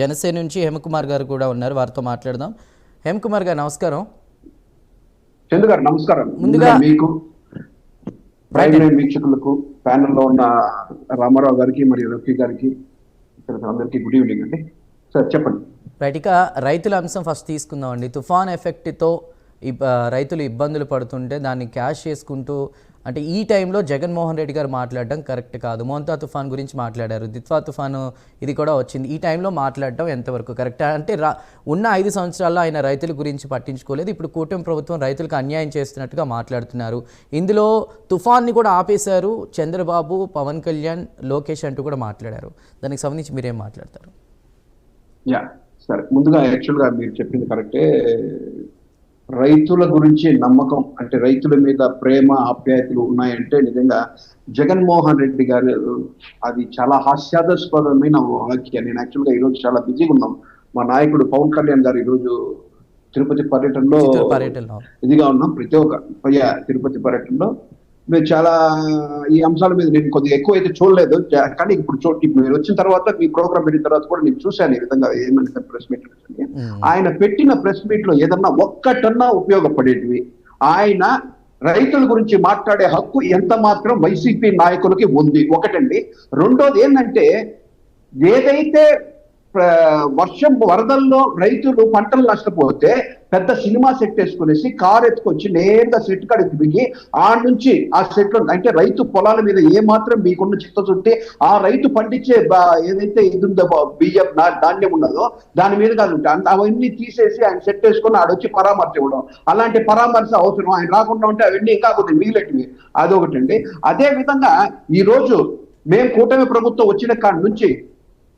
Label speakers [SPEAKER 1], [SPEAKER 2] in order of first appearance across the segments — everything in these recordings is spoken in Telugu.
[SPEAKER 1] జనసేన నుంచి హేమకుమార్ గారు కూడా ఉన్నారు, వారితో మాట్లాడదాం. హేమకుమార్ గారు నమస్కారం.
[SPEAKER 2] చందు గారు నమస్కారం. ముందుగా మీకు వీక్షకులకు ప్యానెల్లో ఉన్న రామారావు గారికి మరియు రఫీ గారికి అందరికీ గుడ్ ఈవినింగ్ అండి. సార్ చెప్పండి.
[SPEAKER 1] రైట్, ఇక రైతుల అంశం ఫస్ట్ తీసుకుందామండి. తుఫాన్ ఎఫెక్ట్తో రైతులు ఇబ్బందులు పడుతుంటే దాన్ని క్యాష్ చేసుకుంటూ, అంటే ఈ టైంలో జగన్మోహన్ రెడ్డి గారు మాట్లాడడం కరెక్ట్ కాదు. మోంతా తుఫాన్ గురించి మాట్లాడారు, దిత్వా తుఫాను ఇది కూడా వచ్చింది. ఈ టైంలో మాట్లాడటం ఎంతవరకు కరెక్ట్? అంటే ఉన్న 5 సంవత్సరాల్లో ఆయన రైతుల గురించి పట్టించుకోలేదు. ఇప్పుడు కూటమి ప్రభుత్వం రైతులకు అన్యాయం చేస్తున్నట్టుగా మాట్లాడుతున్నారు. ఇందులో తుఫాన్ని కూడా ఆపేశారు చంద్రబాబు, పవన్ కళ్యాణ్, లోకేష్ అంటూ కూడా మాట్లాడారు. దానికి సంబంధించి మీరేం మాట్లాడతారు?
[SPEAKER 2] సరే, ముందుగా యాక్చువల్గా మీరు చెప్పింది కరెక్టే. రైతుల గురించి నమ్మకం, అంటే రైతుల మీద ప్రేమ ఆప్యాయతలు ఉన్నాయంటే నిజంగా జగన్మోహన్ రెడ్డి గారు అది చాలా హాస్యాస్పదమైన వాక్య. నేను యాక్చువల్గా ఈరోజు చాలా బిజీగా ఉన్నాం. మా నాయకుడు పవన్ కళ్యాణ్ గారు ఈరోజు తిరుపతి పర్యటనలో ఇదిగా ఉన్నాం. ప్రతి ఒక్క తిరుపతి పర్యటనలో మేము చాలా ఈ అంశాల మీద నేను కొద్దిగా ఎక్కువ అయితే చూడలేదు, కానీ ఇప్పుడు మీరు వచ్చిన తర్వాత మీ ప్రోగ్రామ్ పెట్టిన తర్వాత కూడా నేను చూశాను ఈ విధంగా ఏమైనా ప్రెస్ మీట్. ఆయన పెట్టిన ప్రెస్ మీట్ లో ఏదన్నా ఒక్కటన్నా ఉపయోగపడేటివి, ఆయన రైతుల గురించి మాట్లాడే హక్కు ఎంత మాత్రం వైసీపీ నాయకులకి ఉంది, ఒకటండి. రెండోది ఏంటంటే, ఏదైతే వర్షం వరదల్లో రైతులు పంటలు నష్టపోతే పెద్ద సినిమా సెట్ వేసుకునేసి కారు ఎత్తుకొచ్చి నేరుగా సెట్ కాడికి దిగి ఆ నుంచి ఆ సెట్ లో, అంటే రైతు పొలాల మీద ఏ మాత్రం మీకున్న చిత్తశుద్ధి, ఆ రైతు పండించే ఏదైతే ఇది ఉందో బియ్యం ధాన్యం ఉన్నదో దాని మీద కాదు, అవన్నీ తీసేసి ఆయన సెట్ వేసుకుని ఆడొచ్చి పరామర్శ ఇవ్వడం. అలాంటి పరామర్శ అవసరం, ఆయన రాకుండా ఉంటే అవన్నీ ఇంకా కొద్దిగా మిగిలేటివి. అదొకటండి. అదే విధంగా ఈ రోజు మేము కూటమి ప్రభుత్వం వచ్చిన కాడి నుంచి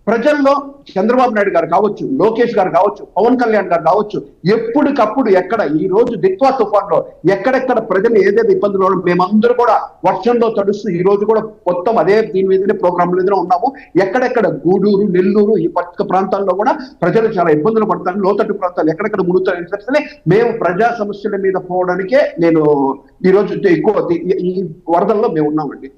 [SPEAKER 2] ప్రజల్లో చంద్రబాబు నాయుడు గారు కావచ్చు, లోకేష్ గారు కావచ్చు, పవన్ కళ్యాణ్ గారు కావచ్చు, ఎప్పటికప్పుడు ఎక్కడ ఈ రోజు దిత్వా తుఫాన్లో ఎక్కడెక్కడ ప్రజలు ఏదేది ఇబ్బందులు, మేమందరూ కూడా వర్షంలో తడుస్తూ ఈ రోజు కూడా మొత్తం అదే దీని మీదనే ప్రోగ్రాం మీదనే ఉన్నాము. ఎక్కడెక్కడ గూడూరు, నెల్లూరు ఈ పక్క ప్రాంతాల్లో కూడా ప్రజలు చాలా ఇబ్బందులు పడతారు. లోతట్టు ప్రాంతాలు ఎక్కడెక్కడ మునుగుతారని చెప్పి మేము ప్రజా సమస్యల మీద పోవడానికే నేను ఈ రోజు ఎక్కువ ఈ వరదల్లో మేము ఉన్నామండి.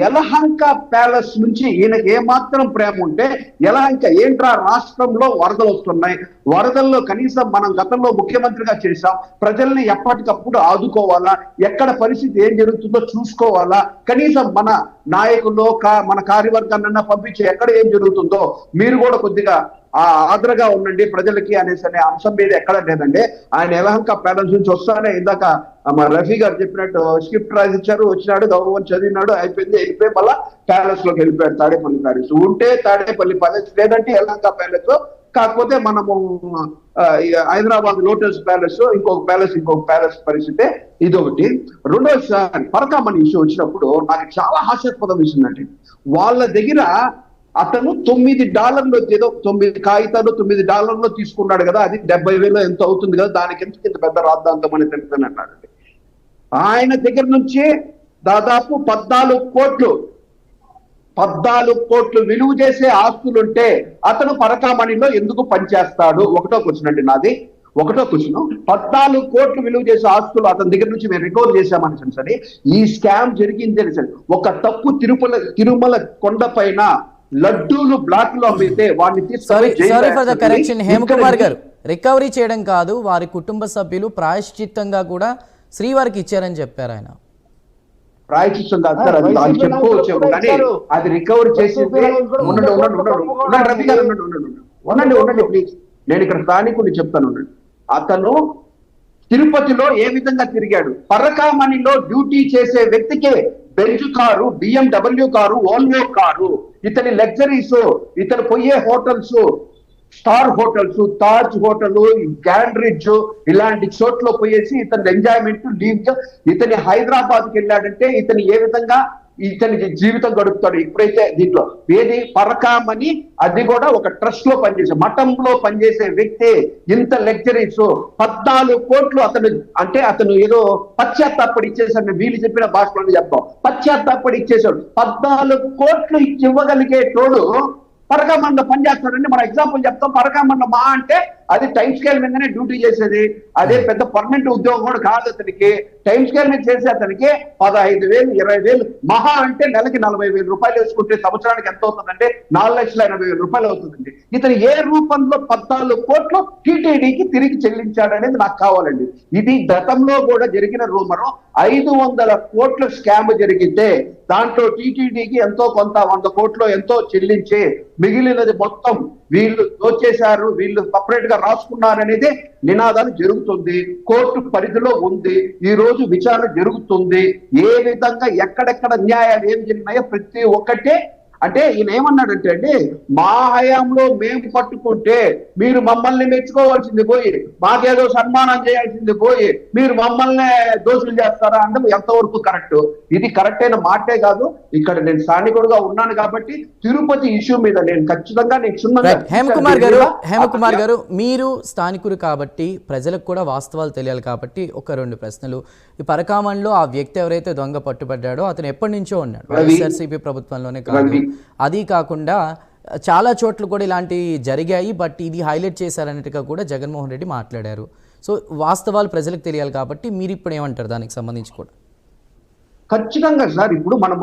[SPEAKER 2] యలహంక ప్యాలెస్ నుంచి ఈయనకి ఏమాత్రం ప్రేమ ఉంటే, యలహంక ఏంట్రా రాష్ట్రంలో వరదలు వస్తున్నాయి, వరదల్లో కనీసం మనం గతంలో ముఖ్యమంత్రిగా చేశాం, ప్రజల్ని ఎప్పటికప్పుడు ఆదుకోవాలా, ఎక్కడ పరిస్థితి ఏం జరుగుతుందో చూసుకోవాలా, కనీసం మన నాయకుల్లో మన కార్యవర్గాన్ని పంపించి ఎక్కడ ఏం జరుగుతుందో మీరు కూడా కొద్దిగా ఆదరగా ఉండండి ప్రజలకి అనేసి అనే అంశం మీద ఎక్కడ లేదండి. ఆయన యలహంక ప్యాలెస్ నుంచి వస్తానే ఇందాక మా రఫీ గారు చెప్పినట్టు స్క్రిప్ట్ రాసిచ్చారు, వచ్చినాడు, గవర్నమెంట్ చదివినాడు, అయిపోయింది, వెళ్ళిపోయి మళ్ళా ప్యాలెస్ లోకి వెళ్ళిపోయాడు. తాడేపల్లి ప్యాలెస్ ఉంటే తాడేపల్లి ప్యాలెస్, లేదంటే యలహంక ప్యాలెస్. కాకపోతే మనము హైదరాబాద్ లోటస్ ప్యాలెస్, ఇంకొక ప్యాలెస్ పరిస్థితి ఇదొకటి. రెండోసారి పరకామణి ఇష్యూ వచ్చినప్పుడు నాకు చాలా హాస్యాస్పదం ఇచ్చిందండి. వాళ్ళ దగ్గర అతను $9 ఏదో 9 కాగితాలు $9 తీసుకున్నాడు కదా, అది 70,000 ఎంత అవుతుంది కదా, దానికి ఎంత పెద్ద రాద్ధాంతం అని తెలుస్తుంది అన్నాడండి. ఆయన దగ్గర నుంచి దాదాపు 14 కోట్లు విలువ చేసే ఆస్తులుంటే అతను పరకామణిలో ఎందుకు పనిచేస్తాడు? ఒకటో క్వశ్చన్ అండి నాది, ఒకటో క్వశ్చన్. 14 కోట్లు విలువ చేసే ఆస్తులు అతని దగ్గర నుంచి మేము రికవర్ చేశామని సరే, ఈ స్కామ్ జరిగింది అని సరే, ఒక తప్పు తిరుమల కొండ పైన లడ్డూలు బ్లాక్ లో అమ్మితే వాడిని
[SPEAKER 1] హేమకుమార్ గారు రికవరీ చేయడం కాదు, వారి కుటుంబ సభ్యులు ప్రాయశ్చిత్తంగా కూడా శ్రీవారికి ఇచ్చారని చెప్పారు. ఆయన
[SPEAKER 2] ప్రాయశ్చిత్తం కాదు సార్, అది చెప్పుకోవచ్చు, కానీ అది రికవర్ చేసింది. ఉండండి ప్లీజ్, నేను ఇక్కడ స్థానికుడిని చెప్తాను. అతను తిరుపతిలో ఏ విధంగా తిరిగాడు, పరకామణిలో డ్యూటీ చేసే వ్యక్తికే Benz car, BMW car, Volvo car, ఇతని లగ్జరీస్, ఇతను పోయే hotels, star hotels, Taj hotel, Grand Ridge, ఇలాంటి చోట్ల పోయేసి ఇతని ఎంజాయ్మెంట్ లీవ్. ఇతని హైదరాబాద్కి వెళ్ళాడంటే ఇతని ఏ విధంగా ఇతని జీవితం గడుపుతాడు. ఇప్పుడైతే దీంట్లో ఏది పరకామణి, అది కూడా ఒక ట్రస్ట్ లో పనిచేసే, మఠంలో పనిచేసే వ్యక్తి, ఇంత లగ్జరీస్, 14 కోట్లు అతను, అంటే అతను ఏదో పశ్చాత్తాపడి ఇచ్చేసాడు. వీళ్ళు చెప్పిన భాషలో చెప్తాం, పశ్చాత్తాపడి ఇచ్చేసాడు. 14 కోట్లు ఇవ్వగలిగే తోడు పరకామణిలో పనిచేస్తాడండి. మన ఎగ్జాంపుల్ చెప్తాం, పరకామణిలో మా అంటే అది టైం స్కేల్ మీదనే డ్యూటీ చేసేది. అదే పెద్ద పర్మనెంట్ ఉద్యోగం కూడా కాదు అతనికి. టైం స్కేల్ మీద చేసే అతనికి 15,000 20,000 మహా అంటే నెలకి 40,000 రూపాయలు వేసుకుంటే సంవత్సరానికి ఎంత అవుతుందంటే 4,80,000 రూపాయలు అవుతుందండి. ఇతను ఏ రూపంలో 14 కోట్లు టీటీడీకి తిరిగి చెల్లించాడనేది నాకు కావాలండి. ఇది గతంలో కూడా జరిగిన రూమరు. 500 కోట్ల స్కామ్ జరిగితే దాంట్లో టీటీడీకి ఎంతో కొంత 100 కోట్లు ఎంతో చెల్లించి మిగిలినది మొత్తం వీళ్ళు దోచేశారు, వీళ్ళు సపరేట్ గా రాసుకున్నారు అనేది నినాదాలు జరుగుతుంది. కోర్టు పరిధిలో ఉంది. ఈ రోజు విచారణ జరుగుతుంది. ఏ విధంగా ఎక్కడెక్కడ న్యాయాలు ఏం జరిగినాయో ప్రతి ఒక్కటే. అంటే ఈయన ఏమన్నాడంటే అండి, మా హయాంలో మేము పట్టుకుంటే మీరు మమ్మల్ని మెచ్చుకోవాల్సింది పోయి మాకేదో సన్మానం చేయాల్సింది పోయి మీరు మమ్మల్ని దోషులు చేస్తారా అంటే ఎంతవరకు కరెక్ట్? ఇది కరెక్ట్ అయిన మాటే కాదు. ఇక్కడ నేను స్థానికుడుగా ఉన్నాను కాబట్టి తిరుపతి ఇష్యూ మీద నేను ఖచ్చితంగా
[SPEAKER 1] హేమకుమార్ గారు మీరు స్థానికుడు కాబట్టి ప్రజలకు కూడా వాస్తవాలు తెలియాలి కాబట్టి ఒక 2 ప్రశ్నలు. ఈ పరకామణిలో ఆ వ్యక్తి ఎవరైతే దొంగ పట్టుబడ్డాడో అతను ఎప్పటి నుంచో ఉన్నాడు, వైఎస్ఆర్సీపీ ప్రభుత్వంలోనే కాదు. అది కాకుండా చాలా చోట్ల కూడా ఇలాంటివి జరిగాయి. బట్ ఇది హైలైట్ చేశారన్నట్టుగా కూడా జగన్మోహన్ రెడ్డి మాట్లాడారు. సో వాస్తవాలు ప్రజలకు తెలియాలి కాబట్టి మీరు ఇప్పుడు ఏమంటారు దానికి సంబంధించి కూడా?
[SPEAKER 2] ఖచ్చితంగా సార్. ఇప్పుడు మన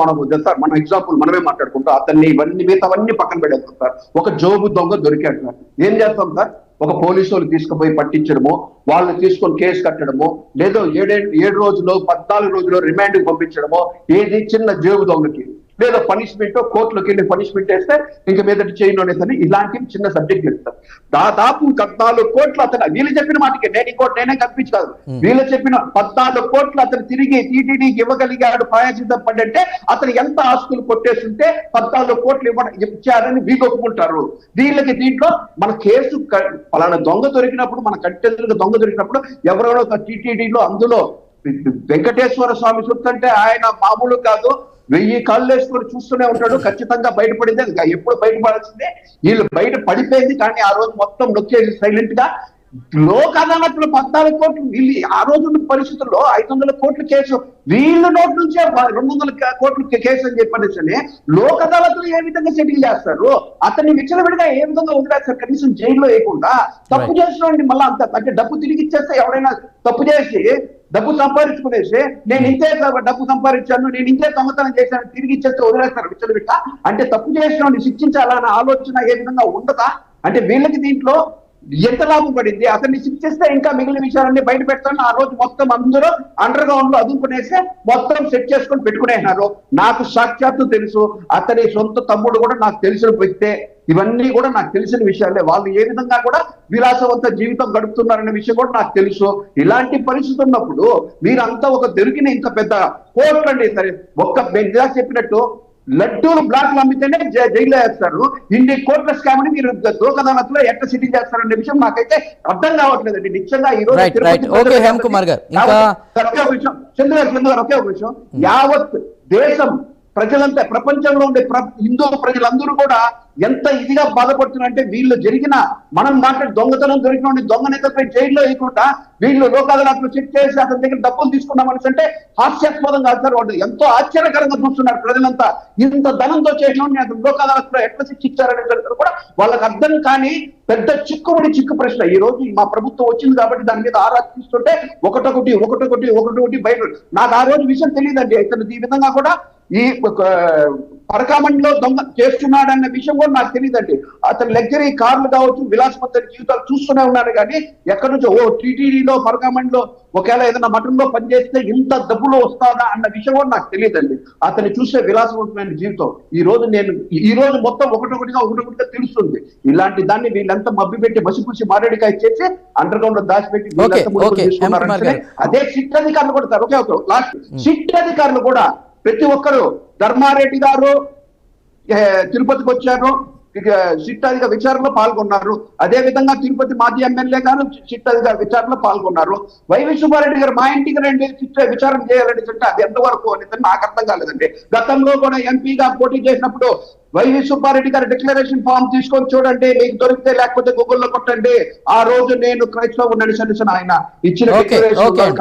[SPEAKER 2] ఎగ్జాంపుల్ మనమే మాట్లాడుకుంటాం. అతన్ని మిగతావన్నీ పక్కన పెట్టేస్తాం సార్. ఒక జోబు దొంగ దొరికాడు సార్. ఏం చేస్తాం సార్? ఒక పోలీసు వాళ్ళు తీసుకుపోయి పట్టించడము, వాళ్ళు తీసుకొని కేసు కట్టడము, లేదో 7 రోజులు 14 రోజులు రిమాండ్ పంపించడము, ఏది చిన్న జోబు దొంగకి లేదా పనిష్మెంట్ కోర్టులోకి వెళ్ళి పనిష్మెంట్ వేస్తే ఇంక మీదటి చేయను అనేసి ఇలాంటివి చిన్న సబ్జెక్ట్ చెప్తారు. దాదాపు 14 కోట్లు అతను వీళ్ళు చెప్పిన మాటకి నేనే కల్పించదు. వీళ్ళు చెప్పిన 14 కోట్లు అతను తిరిగి టీటీడీకి ఇవ్వగలిగాడు ప్రాయచితం పడ్డంటే అతను ఎంత ఆస్తులు కొట్టేస్తుంటే 14 కోట్లు ఇచ్చారని వీళ్ళు ఒప్పుకుంటారు. వీళ్ళకి దీంట్లో మన కేసు పలానా దొంగ దొరికినప్పుడు మన కంటెంట్ దొంగ దొరికినప్పుడు ఎవరెవరో టీటీడీలో అందులో వెంకటేశ్వర స్వామి సొత్తు అంటే ఆయన మామూలు కాదు. 1000 కాళ్ళు వేసుకొని చూస్తూనే ఉంటాడు. ఖచ్చితంగా బయటపడింది. ఎప్పుడు బయటపడాల్సిందే. వీళ్ళు బయట పడిపోయింది. కానీ ఆ రోజు మొత్తం నొక్కేసి సైలెంట్ గా లోక్ అదాలత్లో 14 కోట్లు వీళ్ళు ఆ రోజు పరిస్థితుల్లో 500 కోట్ల కేసు వీళ్ళ నోట్ నుంచే 200 కోట్ల కేసు అని చెప్పనేసి లోక్ అదాలత్లో ఏ విధంగా సెటిల్ చేస్తారు? అతన్ని విచ్చలవిడిగా ఏ విధంగా వదిలేస్తారు? కనీసం జైల్లో వేయకుండా తప్పు చేసిన మళ్ళీ అంత అంటే డబ్బు తిరిగి ఇచ్చేస్తే ఎవరైనా తప్పు చేసి డబ్బు సంపాదించుకునేసి నేను ఇంతే డబ్బు సంపాదించాను, నేను ఇంతే దొంగతనం చేశాను తిరిగి ఇచ్చేస్తే వదిలేస్తారు విచ్చలవిట్ట. అంటే తప్పు చేసిన శిక్షించాలన్న ఆలోచన ఏ విధంగా ఉండదా? అంటే వీళ్ళకి దీంట్లో ఎంత లాభం పడింది? అతన్ని శిక్షిస్తే ఇంకా మిగిలిన విషయాలన్నీ బయట పెడతాను. ఆ రోజు మొత్తం అందరూ అండర్ గ్రౌండ్ లో అదుపునేస్తే మొత్తం సెట్ చేసుకొని పెట్టుకునేసినారు. నాకు సాక్షాత్తు తెలుసు. అతని సొంత తమ్ముడు కూడా నాకు తెలిసిన వ్యక్తే. ఇవన్నీ కూడా నాకు తెలిసిన విషయాలే. వాళ్ళు ఏ విధంగా కూడా విలాసవంత జీవితం గడుపుతున్నారనే విషయం కూడా నాకు తెలుసు. ఇలాంటి పరిస్థితి ఉన్నప్పుడు మీరంతా ఒక దొరికిన ఇంత పెద్ద కోర్టు అండి. సరే నేను చెప్పినట్టు లడ్డూలు బ్లాక్లు అమ్మితేనే జైల్లో వేస్తారు. ఇన్ని కోట్ల స్కామ్ ని మీరు దోకదానతలో ఎట్లా సిట్టింగ్ చేస్తారనే విషయం నాకైతే అర్థం కావట్లేదండి. నిజంగా ఈ రోజు ఒకే ఒక విషయం యావత్ దేశం ప్రజలంతా ప్రపంచంలో ఉండే హిందూ ప్రజలందరూ కూడా ఎంత ఇదిగా బాధపడుతున్నారంటే వీళ్ళు జరిగిన మనం మాట్లాడి దొంగతనం దొరికిన దొంగ నేతపై జైల్లో వేయకుండా వీళ్ళు లోకాదాలత్లో చెక్ చేసి అతని దగ్గర డబ్బులు తీసుకున్నామని అంటే హాస్యాస్పదంగా ఆడతారు. వాళ్ళు ఎంతో ఆశ్చర్యకరంగా చూస్తున్నారు ప్రజలంతా. ఇంత ధనంతో చేసిన అతను లోకాదాలత్లో ఎట్లా శిక్షించారనే కూడా వాళ్ళకి అర్థం కానీ పెద్ద చిక్కు ప్రశ్న. ఈ రోజు మా ప్రభుత్వం వచ్చింది కాబట్టి దాని మీద ఆరా తీస్తుంటే ఒకటొకటి బయట నాకు ఆ రోజు విషయం తెలియదండి. ఇతను ఈ విధంగా కూడా ఈ పరకామణిలో దొంగ చేస్తున్నాడన్న విషయం కూడా నాకు తెలియదండి. అతను లగ్జరీ కార్లు కావచ్చు విలాసవంతమైన జీవితాలు చూస్తూనే ఉన్నాడు. కానీ ఎక్కడి నుంచో టీటీడీలో పరకామణిలో ఒకవేళ ఏదైనా మఠంలో పనిచేస్తే ఇంత డబ్బులు వస్తాదా అన్న విషయం కూడా నాకు తెలియదండి. అతన్ని చూసే విలాసవంతమైన జీవితం ఈ రోజు మొత్తం ఒకటొకటిగా తెలుస్తుంది. ఇలాంటి దాన్ని వీళ్ళంతా మబ్బి పెట్టి మసిపూసి మారేడికాయ చేసి అండర్ గ్రౌండ్ లో దాచిపెట్టి అదే సిట్ అధికారులు కూడా లాస్ట్ సిట్ అధికారులు కూడా ప్రతి ఒక్కరు ధర్మారెడ్డి గారు తిరుపతికి వచ్చారు, సిట్ అధికార విచారణలో పాల్గొన్నారు. అదే విధంగా తిరుపతి మాజీ ఎమ్మెల్యే గారు సిట్ అధికార విచారణలో పాల్గొన్నారు. వైవి సుబ్బారెడ్డి గారు మా ఇంటికి రండి విచారణ చేయాలని అంటే అది ఎంతవరకు అనేది నాకు అర్థం కాలేదండి. గతంలో కూడా ఎంపీగా పోటీ చేసినప్పుడు వైవి సుబ్బారెడ్డి గారు డిక్లరేషన్ ఫామ్ తీసుకొని చూడండి, మీకు దొరికితే లేకపోతే గూగుల్లో కొట్టండి. ఆ రోజు నేను క్రైస్తవ ఉన్నాను ఆయన ఇచ్చిన డిక్లరేషన్